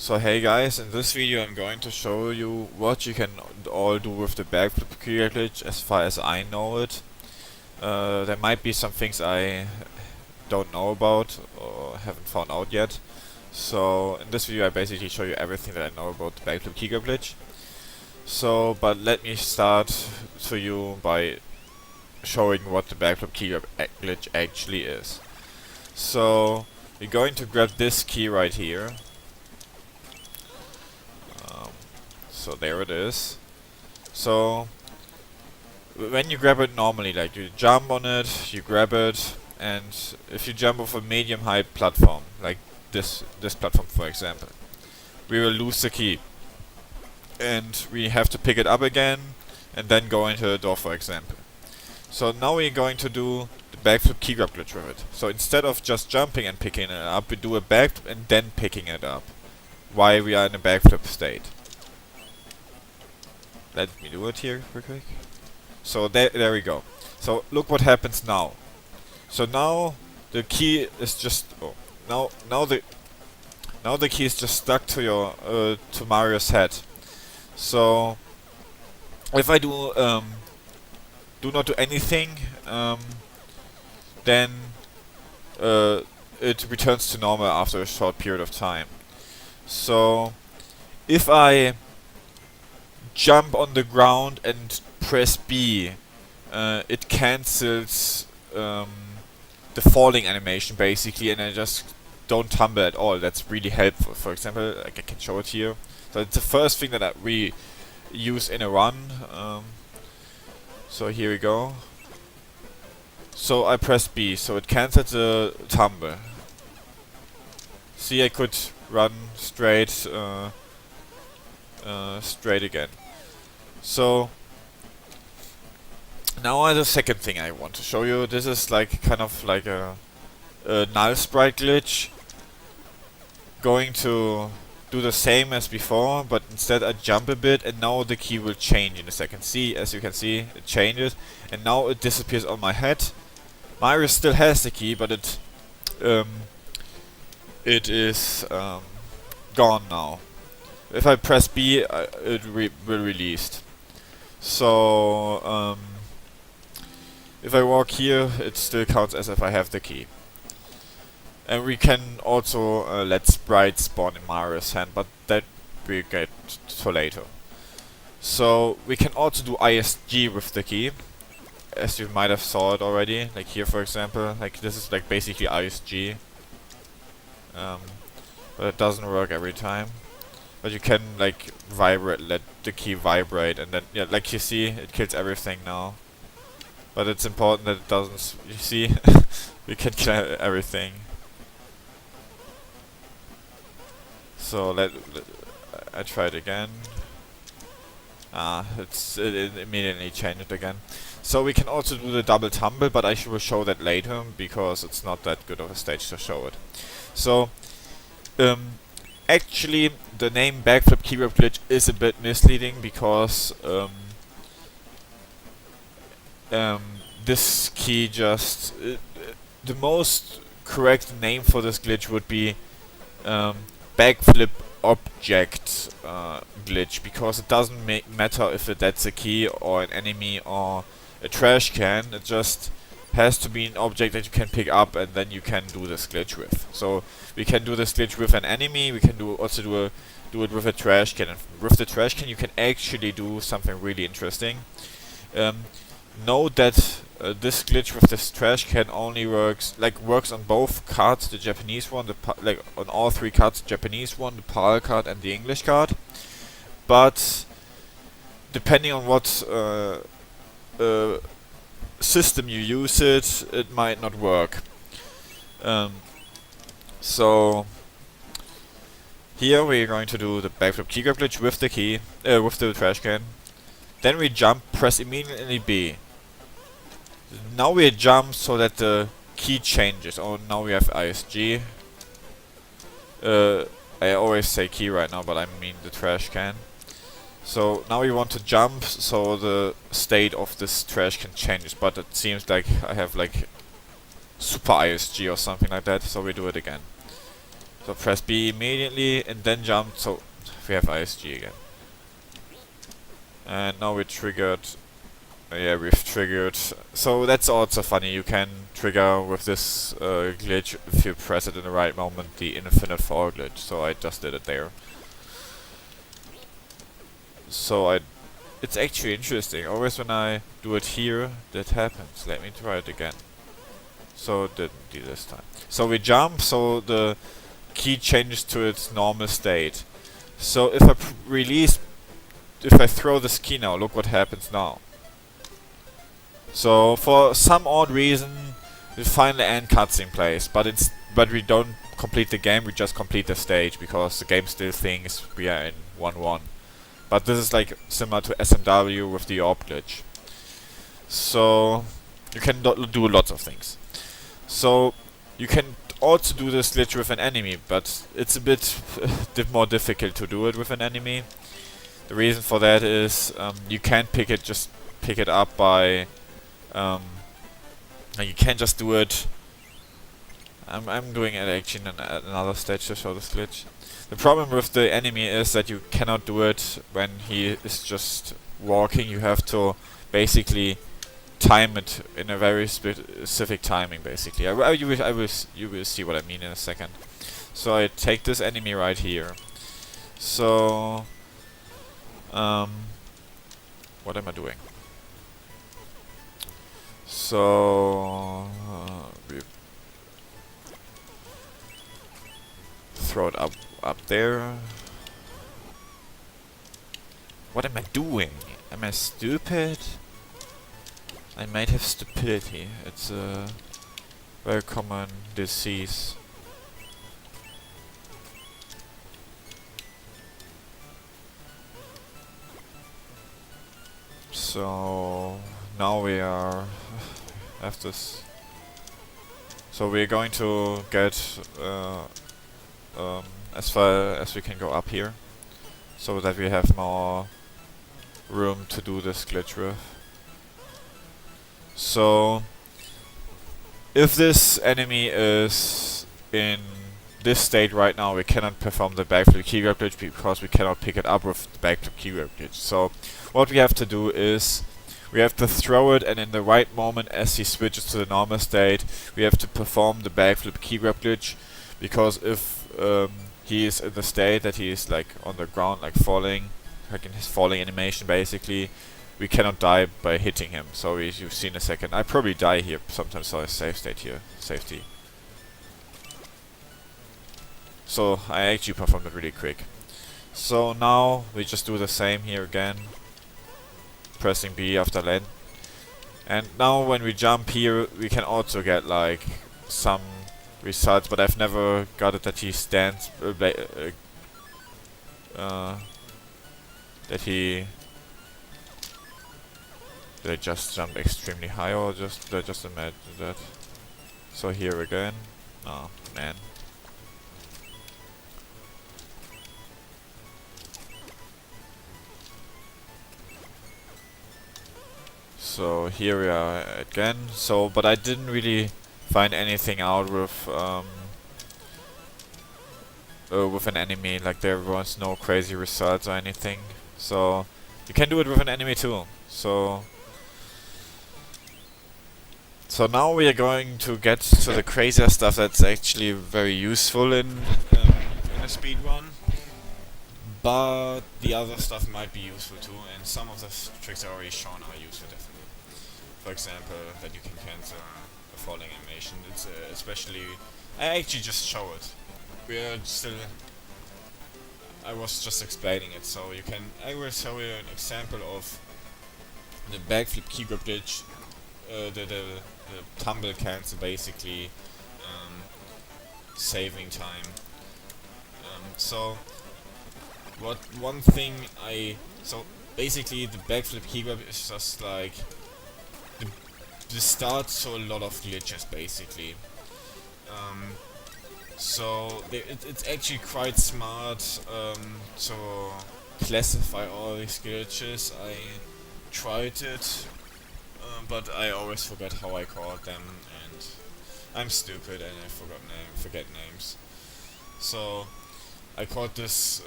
So hey guys, in this video I'm going to show you what you can all do with the Backflip Keygrab glitch as far as I know it. There might be some things I don't know about or haven't found out yet. So in this video I basically show you everything that I know about the Backflip Keygrab glitch. But let me start to you by showing what the Backflip Keygrab glitch actually is. So we're going to grab this key right here. So there it is. So when you grab it normally, like you jump on it, you grab it, and if you jump off a medium height platform, like this platform for example, we will lose the key. And we have to pick it up again and then go into the door for example. So now we're going to do the backflip keygrab glitch with it. So instead of just jumping and picking it up, we do a backflip and then picking it up while we are in a backflip state. Let me do it here real quick. So there we go. So look what happens now. So now the key is just now the key is just stuck to your to Mario's head. So if I do not do anything, then it returns to normal after a short period of time. So if I jump on the ground and press B, it cancels the falling animation basically, and I just don't tumble at all. That's really helpful. For example, like I can show it here. So it's the first thing that we use in a run. So here we go. So I press B, so it cancels the tumble. See, I could run straight again. So now the second thing I want to show you. This is like kind of like a null sprite glitch. Going to do the same as before, but instead I jump a bit and now the key will change in a second. See, as you can see, it changes and now it disappears on my head. Mario still has the key, but it is gone now. If I press B, it will release. So if I walk here, it still counts as if I have the key. And we can also let sprites spawn in Mario's hand, but that we get to later. So we can also do ISG with the key, as you might have saw it already. Like here, for example, like this is like basically ISG, but it doesn't work every time. But you can like vibrate, let the key vibrate, and then yeah, like you see, it kills everything now. But it's important that it doesn't. You see, we can kill everything. So I try it again. It immediately changed again. So we can also do the double tumble, but I will show that later because it's not that good of a stage to show it. So actually, the name Backflip Keygrab glitch is a bit misleading because this key just the most correct name for this glitch would be Backflip Object glitch, because it doesn't matter if that's a key or an enemy or a trash can. It just has to be an object that you can pick up and then you can do this glitch with. So we can do this glitch with an enemy, we can also do it with a trash can. And with the trash can you can actually do something really interesting. Note that this glitch with this trash can only works on both cards, the Japanese one, like on all three cards, the Japanese one, the PAL card and the English card. But depending on what system you use it might not work. So here we're going to do the backflip keygrab glitch with the key, with the trash can. Then we jump, press immediately B. Now we jump so that the key changes. Oh, now we have ISG. I always say key right now, but I mean the trash can. So now we want to jump so the state of this trash can changes, but it seems like I have like super ISG or something like that, so we do it again. So press B immediately and then jump, so we have ISG again. And now we triggered. Yeah, we've triggered. So that's also funny, you can trigger with this glitch if you press it in the right moment, the infinite fall glitch. So I just did it there. So it's actually interesting. Always when I do it here, that happens. Let me try it again. So it didn't do this time. So we jump, so the key changes to its normal state. So if I if I throw this key now, look what happens now. So for some odd reason, the final end cutscene plays, but we don't complete the game. We just complete the stage because the game still thinks we are in 1-1. But this is like similar to SMW with the orb glitch. So you can do lots of things. So you can also do this glitch with an enemy, but it's a bit more difficult to do it with an enemy. The reason for that is you can't pick it up by you can't just do it. I'm doing it actually in another stage to show this glitch. The problem with the enemy is that you cannot do it when he is just walking. You have to basically time it in a very specific timing. Basically, you will see what I mean in a second. So I take this enemy right here. So what am I doing? So we throw it up there. What am I doing? Am I stupid? I might have stupidity. It's a very common disease. So now we are have this. So we're going to get as far as we can go up here, so that we have more room to do this glitch with. So if this enemy is in this state right now, we cannot perform the backflip keygrab glitch because we cannot pick it up with the backflip keygrab glitch. So what we have to do is we have to throw it, and in the right moment as he switches to the normal state, we have to perform the backflip keygrab glitch, because if he is in the state that he is like on the ground, like falling, like in his falling animation basically, we cannot die by hitting him. So you've seen a second. I probably die here sometimes, so I save state here. Safety. So I actually performed it really quick. So now we just do the same here again. Pressing B after land. And now when we jump here, we can also get like some results, but I've never got it that he stands that he they just jump extremely high, or just imagine that. So here again. Oh man. So here we are again. So, but I didn't really find anything out with an enemy. Like there was no crazy results or anything. So you can do it with an enemy too. So now we are going to get to the crazier stuff that's actually very useful in a speedrun. But the other stuff might be useful too, and some of the tricks I already shown are useful definitely. For example, that you can cancel a falling animation. It's especially... I actually just show it. We're still... I was just explaining it, so you can... I will show you an example of the backflip keygrab glitch, the tumble cancel basically, saving time. So one thing so basically the backflip keygrab is just like the start to a lot of glitches basically. So it's actually quite smart to classify all these glitches. I tried it, but I always forget how I called them, and I'm stupid and I forget names. So I called this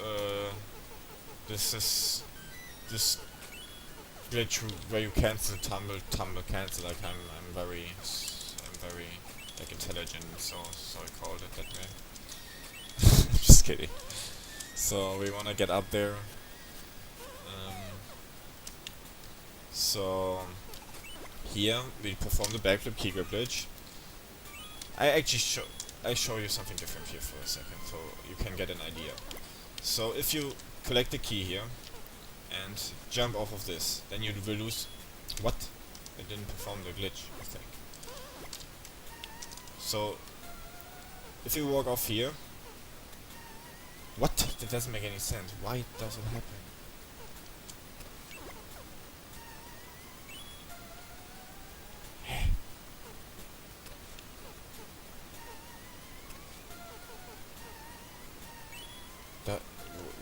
this glitch where you cancel tumble cancel. Like I'm very like intelligent, so I called it that way. Just kidding. So we wanna get up there. So here we perform the backflip Keygrab glitch. I show you something different here for a second, so you can get an idea. So if you collect the key here and jump off of this, then you will lose. What? I didn't perform the glitch, I think. So if you walk off here, what? That doesn't make any sense. Why does it happen?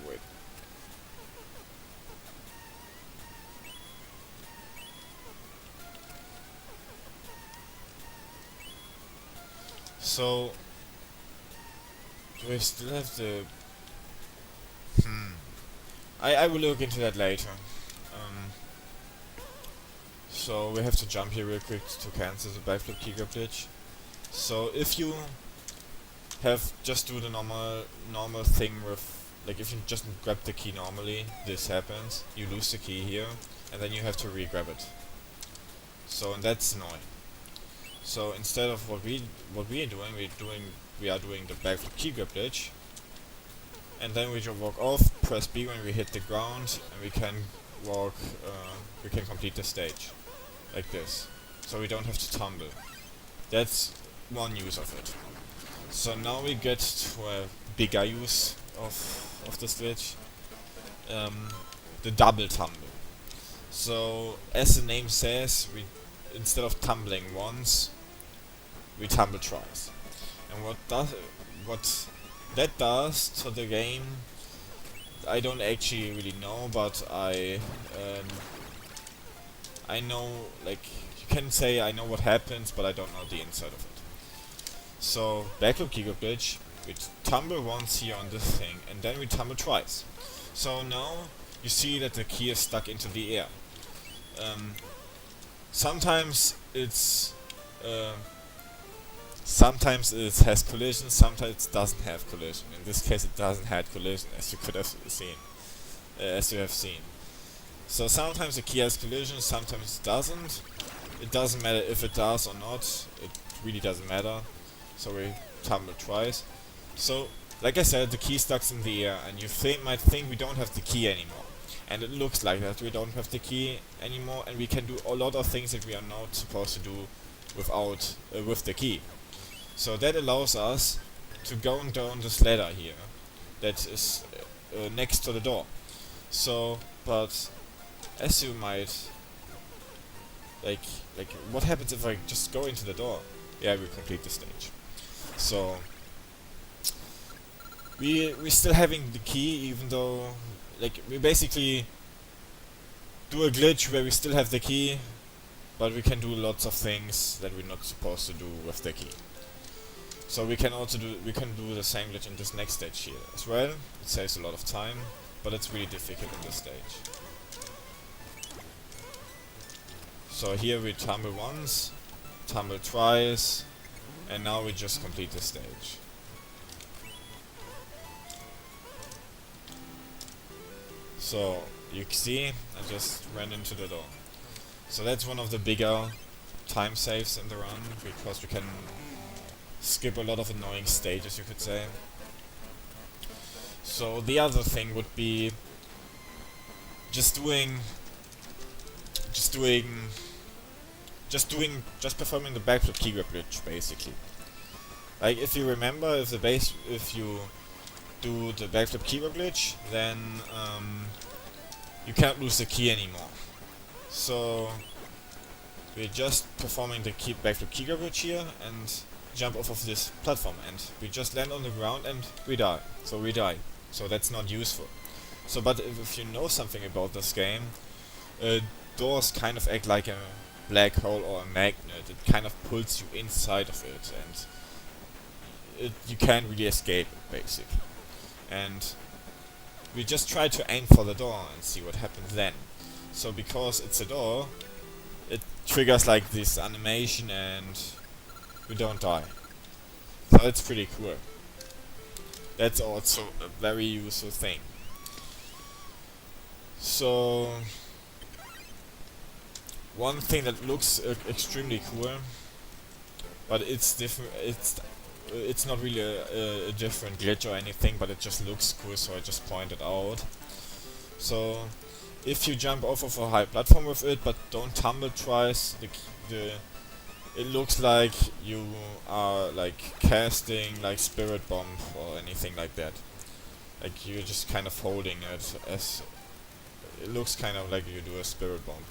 Wait. So do we still have the? I will look into that later. So we have to jump here real quick to cancel the backflip Keygrab glitch. So if you have just do the normal thing with, like, if you just grab the key normally, this happens. You lose the key here, and then you have to re-grab it. So, and that's annoying. So instead of what we are doing the backflip Keygrab glitch, and then we just walk off, press B when we hit the ground, and we can walk. We can complete the stage like this. So we don't have to tumble. That's one use of it. So now we get to a bigger use of this glitch, the double tumble. So as the name says, we instead of tumbling once, we tumble twice. And what that does to the game, I don't actually really know, but I know, like, you can say I know what happens, but I don't know the inside of it. So, backflip Keygrab glitch, we tumble once here on this thing, and then we tumble twice. So now, you see that the key is stuck into the air. Sometimes it has collision, sometimes it doesn't have collision. In this case it doesn't have collision, as you could have seen. As you have seen. So sometimes the key has collision, sometimes it doesn't. It doesn't matter if it does or not, it really doesn't matter. So we tumble twice. So, like I said, the key stuck in the air, and you might think we don't have the key anymore. And it looks like that we don't have the key anymore, and we can do a lot of things that we are not supposed to do with the key. So that allows us to go down this ladder here, that is next to the door. So, but as you might, like what happens if I just go into the door? Yeah, we complete the stage. So we're still having the key, even though, like, we basically do a glitch where we still have the key, but we can do lots of things that we're not supposed to do with the key. So we can do the same glitch in this next stage here as well. It saves a lot of time, but it's really difficult in this stage. So here we tumble once, tumble twice, and now we just complete the stage. So you see, I just ran into the door. So that's one of the bigger time saves in the run, because we can skip a lot of annoying stages, you could say. So the other thing would be just performing the backflip Keygrab glitch, basically. Like, if you remember, if you do the backflip Keygrab glitch, then you can't lose the key anymore. So we're just performing the backflip Keygrab glitch here and jump off of this platform, and we just land on the ground and we die. So that's not useful. So, but if you know something about this game, doors kind of act like a black hole or a magnet. It kind of pulls you inside of it, and you can't really escape it, basically. And we just try to aim for the door and see what happens then. So because it's a door, it triggers like this animation and we don't die. So it's pretty cool. That's also a very useful thing. So one thing that looks extremely cool, but it's different. It's not really a different glitch or anything, but it just looks cool, so I just pointed out. So if you jump off of a high platform with it, but don't tumble twice, it looks like you are like casting like Spirit Bomb or anything like that. Like you're just kind of holding it as it looks kind of like you do a Spirit Bomb.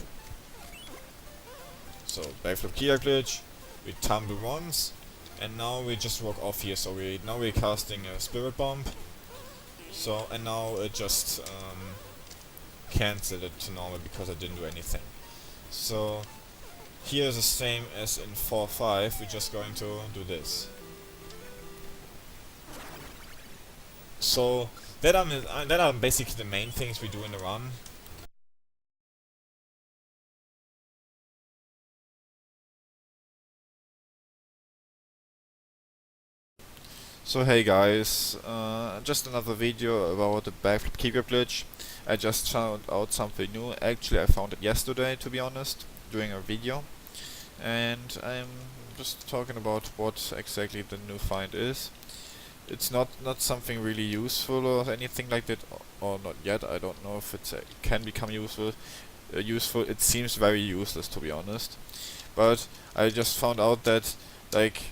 So Backflip Keygrab glitch, we tumble once, and now we just walk off here. So now we're casting a Spirit Bomb. So and now it just cancelled it to normal because I didn't do anything. So here is the same as in 4.5. We're just going to do this. So that are basically the main things we do in the run. So hey guys, just another video about the Backflip Keygrab glitch. I just found out something new. Actually I found it yesterday, to be honest, doing a video. And I'm just talking about what exactly the new find is. It's not something really useful or anything like that, or not yet. I don't know if it can become useful. It seems very useless, to be honest. But I just found out that like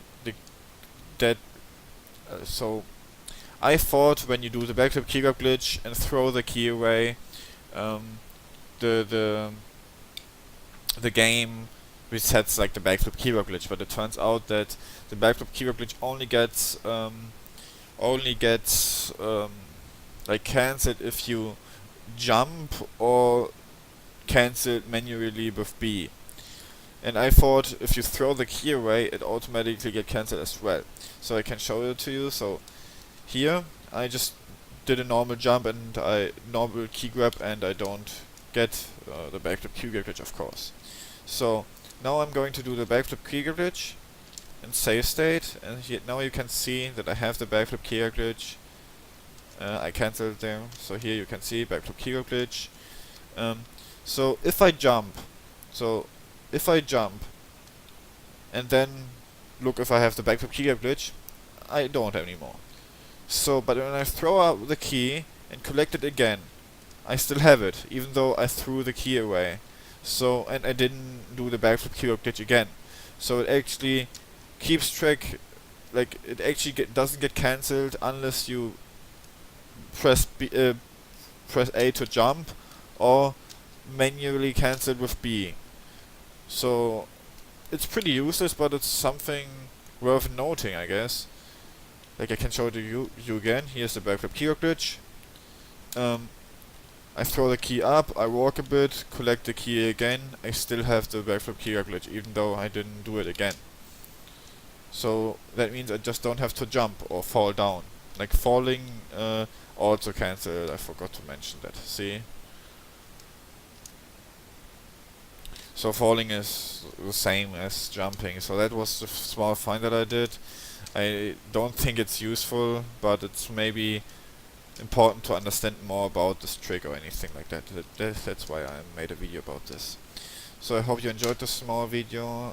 so I thought when you do the Backflip Keygrab glitch and throw the key away, the game resets like the Backflip Keygrab glitch. But it turns out that the Backflip Keygrab glitch only gets like cancelled if you jump or cancelled manually with B. And I thought if you throw the key away, it automatically get cancelled as well. So I can show it to you. So here I just did a normal jump and normal key grab, and I don't get the Backflip Keygrab glitch, of course. So now I'm going to do the Backflip Keygrab glitch in save state, and now you can see that I have the Backflip Keygrab glitch. I cancelled them. So here you can see Backflip Keygrab glitch. So if I jump, and then look if I have the Backflip Keygrab glitch, I don't anymore. So, but when I throw out the key and collect it again, I still have it, even though I threw the key away. So, and I didn't do the Backflip Keygrab glitch again. So it actually keeps track, like it actually doesn't get cancelled unless you press A to jump, or manually cancel with B. So it's pretty useless, but it's something worth noting, I guess. Like I can show it to you again. Here's the Backflip Keygrab glitch. I throw the key up, I walk a bit, collect the key again. I still have the Backflip Keygrab glitch, even though I didn't do it again. So that means I just don't have to jump or fall down. Like falling also cancelled. I forgot to mention that. See? So falling is the same as jumping. So that was the small find that I did. I don't think it's useful, but it's maybe important to understand more about this trick or anything like that. That's why I made a video about this. So I hope you enjoyed this small video.